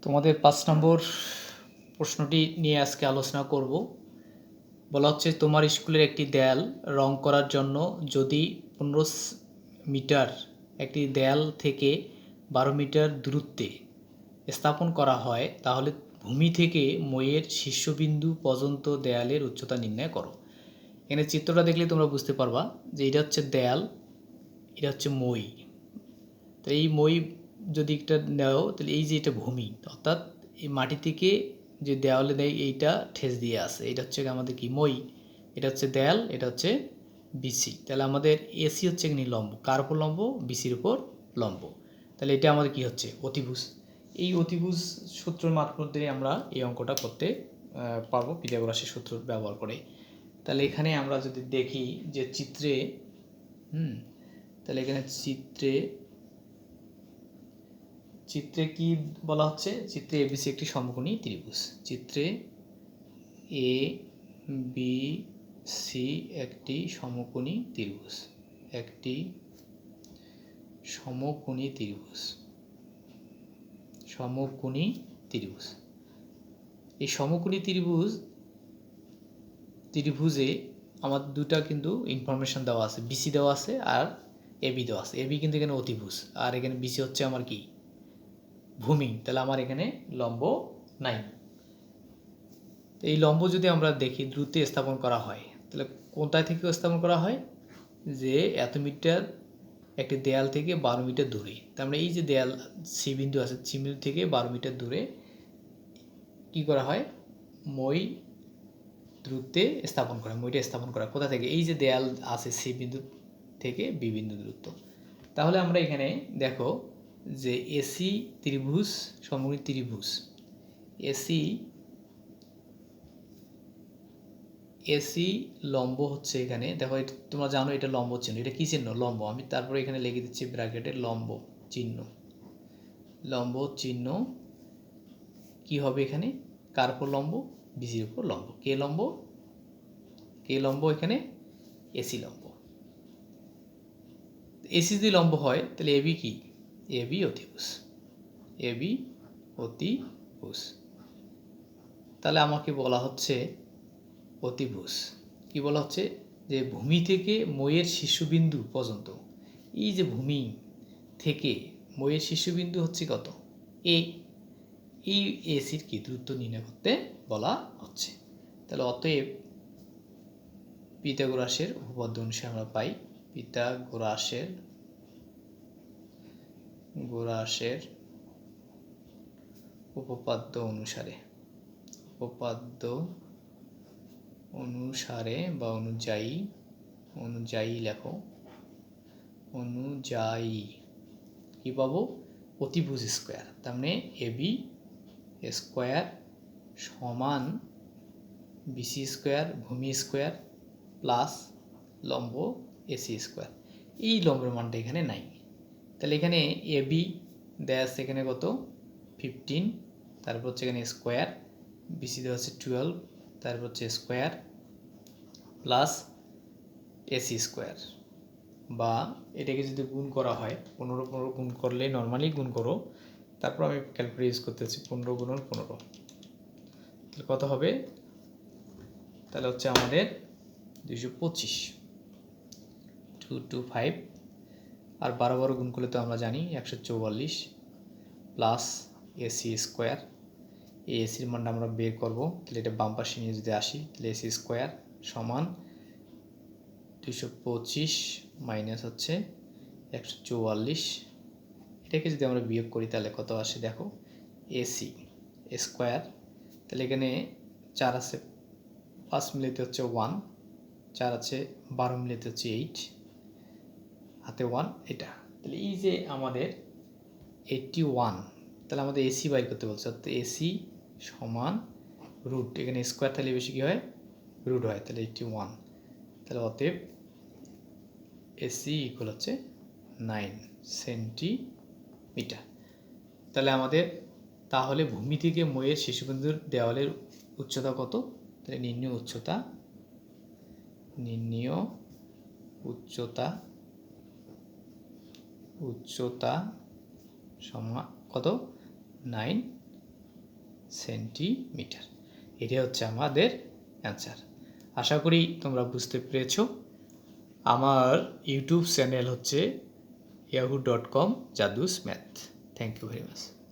তোমাদের ৫ নম্বর প্রশ্নটি নিয়ে আজকে আলোচনা করব। বলা হচ্ছে তোমার স্কুলের একটি দেয়াল রং করার জন্য যদি ১৫ মিটার একটি দেয়াল থেকে ১২ মিটার দূরত্বে স্থাপন করা হয়, তাহলে ভূমি থেকে মইয়ের শীর্ষবিন্দু পর্যন্ত দেয়ালের উচ্চতা নির্ণয় করো। এখানে চিত্রটা দেখলে তোমরা বুঝতে পারবা যে এটা হচ্ছে দেয়াল, এটা হচ্ছে মই। তো এই মই যদি একটা নেও তাহলে এই যে এটা ভূমি, অর্থাৎ এই মাটি থেকে যে দেওয়ালে দেয় এইটা ঠেস দিয়ে আছে, এটা হচ্ছে আমাদের কি মই, এটা হচ্ছে দেয়াল, এটা হচ্ছে বিসি। তাহলে আমাদের এসি হচ্ছে এখানে লম্ব, কার উপর লম্ব? বিসির উপর লম্ব। তাহলে এটা আমাদের কি হচ্ছে? অতিভুজ। এই অতিভুজ সূত্রের মারফত দিয়ে আমরা এই অঙ্কটা করতে পারবো পিথাগোরাসের সূত্র ব্যবহার করে। তাহলে এখানে আমরা যদি দেখি যে চিত্রে তাহলে এখানে চিত্রে কি বলা হচ্ছে? চিত্রে এবিসি একটি সমকোণী ত্রিভুজ। চিত্রে এ বি সি একটি সমকোণী ত্রিভুজ, একটি সমকোণী ত্রিভুজ, সমকোণী ত্রিভুজ। এই সমকোণী ত্রিভুজে আমার দুটা কিন্তু ইনফরমেশন দেওয়া আছে, বিসি দেওয়া আছে আর এবি দেওয়া আছে। এবি কিন্তু এখানে অতিভুজ, আর এখানে বিসি হচ্ছে আমার কি? ভূমি। তাহলে আমার এখানে লম্ব নাই। এই লম্ব যদি আমরা দেখি দ্রুতে স্থাপন করা হয়, তাহলে কোনটায় থেকে স্থাপন করা হয়? যে এত মিটার একটি দেয়াল থেকে ১২ মিটার দূরে। তার মানে এই যে দেয়াল সি বিন্দু আছে, সি বিন্দু থেকে ১২ মিটার দূরে কি করা হয়? মই দূরত্বে স্থাপন করা হয়। মইটা স্থাপন করা কোথা থেকে? এই যে দেয়াল আছে সি বিন্দু থেকে বি বিন্দু দূরত্ব। তাহলে আমরা এখানে দেখো যে এসি ত্রিভুজ, সমকোণী ত্রিভুজ, এসি লম্ব হচ্ছে এখানে দেখো, তোমরা জানো এটা লম্ব চিহ্ন। এটা কি চিহ্ন? লম্ব। আমি তারপরে এখানে লিখে দিচ্ছি ব্র্যাকেটে লম্ব চিহ্ন। লম্ব চিহ্ন কি হবে এখানে? কার উপর লম্ব? বিসির উপর লম্ব। কে লম্ব? কে লম্ব এখানে? এসি লম্ব। এসি যদি লম্ব হয় তাহলে এবি কি? এবি অতিভুজ। এবি অতিভুজ। তাহলে আমাকে বলা হচ্ছে অতিভুজ। কি বলা হচ্ছে? যে ভূমি থেকে মইয়ের শীর্ষবিন্দু পর্যন্ত, এই যে ভূমি থেকে মইয়ের শীর্ষবিন্দু হচ্ছে কত? এ। এই এসির কি দূরত্ব নির্ণয় করতে বলা হচ্ছে। তাহলে অতএব পিথাগোরাসের উপপাদ্য অনুসারে আমরা পাই, পিথাগোরাসের উপপাদ্য অনুসারে বা অনুযায়ী লেখো, অনুযায়ী কি পাবো? অতিভুজ স্কোয়ার। তার মানে এবি স্কোয়ার সমান বিসি স্কোয়ার, ভূমি স্কোয়ার প্লাস লম্ব এসি স্কোয়ার। এই লম্বের মানটা এখানে নাই। তাহলে এখানে এবি দেয়া আছে এখানে কত? 15, তারপর হচ্ছে এখানে স্কোয়ার, বিসি দেওয়া হচ্ছে 12, তারপর হচ্ছে স্কোয়ার প্লাস এসি স্কোয়ার, বা এটাকে যদি গুণ করা হয় 15 গুণ করলে, নর্মালি গুণ করো, তারপর আমি ক্যালকুলেট ইউজ করতে হচ্ছে 15 গুণন 15, তাহলে কত হবে? তাহলে হচ্ছে আমাদের 225, 225, আর 12 গুণ করলে তো আমরা জানি 144 প্লাস এসি স্কোয়ার। এই এসির মানটা আমরা বের করব। তাহলে এটা বাম পাশে নিয়ে যদি আসি, তাহলে এসি স্কোয়ার সমান 225 মাইনাস হচ্ছে 144। এটাকে যদি আমরা বিয়োগ করি তাহলে কত আসে দেখো? এসি স্কোয়ার, তাহলে এখানে 4 আছে, 5 মিলিতে হচ্ছে 1, 4 আছে, 12 মিলিতে হচ্ছে 8, হাতে 1 এটা। তাহলে এই যে আমাদের 81, তাহলে আমাদের এসি বাই করতে বলছে, অর্থাৎ এসি সমান রুট, এখানে স্কোয়ার তাহলে বেশি কী হয়? রুট হয়। তাহলে 81, তাহলে অতএব এসি ইকুয়াল হচ্ছে 9 সেন্টিমিটার। তাহলে আমাদের ভূমি থেকে মইয়ের শীর্ষবিন্দুর দেওয়ালের উচ্চতা কত? তাহলে নির্ণীয় উচ্চতা সমান কত? 9 সেন্টিমিটার। এটা হচ্ছে আমাদের অ্যান্সার। আশা করি তোমরা বুঝতে পেরেছ। আমার ইউটিউব চ্যানেল হচ্ছে yahoo.com জাদুস math. Thank you very much.